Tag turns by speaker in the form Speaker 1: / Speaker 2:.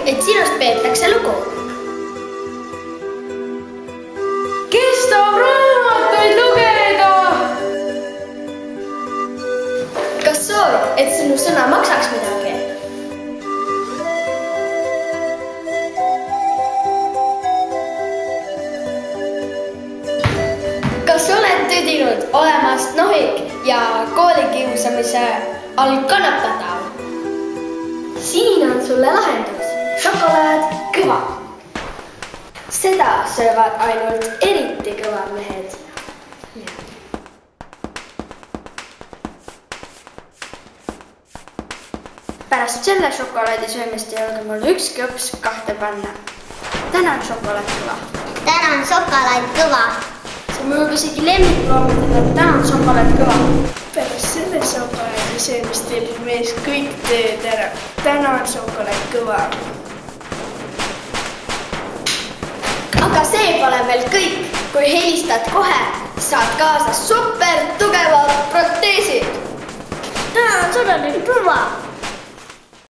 Speaker 1: et sinust peetakse lugu.
Speaker 2: Kes tahab raamatuid lugeda?
Speaker 1: Kas soovid, et sinu sõna maksaks midagi? Kas oled tüdinud olemast nohik ja koolikiusamise all kannatatav? Siin on sulle lahendus. Šokolaad kõva. Seda söövad ainult eriti kõvad mehed. Pärast selle šokolaadi söömist ei ole mul üks kõps kahte panna. Tänan šokolaad kõva.
Speaker 3: Tänan šokolaad kõva.
Speaker 1: See mõjub isegi lemmikloomadele, et tänan šokolaad kõva.
Speaker 2: Pärast selle šokolaadi söömist teeb mees kõik tööd ära. Tänan šokolaad kõva.
Speaker 1: Aga see pole veel kõik. Kui helistad kohe, saad kaasa super tugevad proteesid.
Speaker 3: Tänan šokolaad kõva.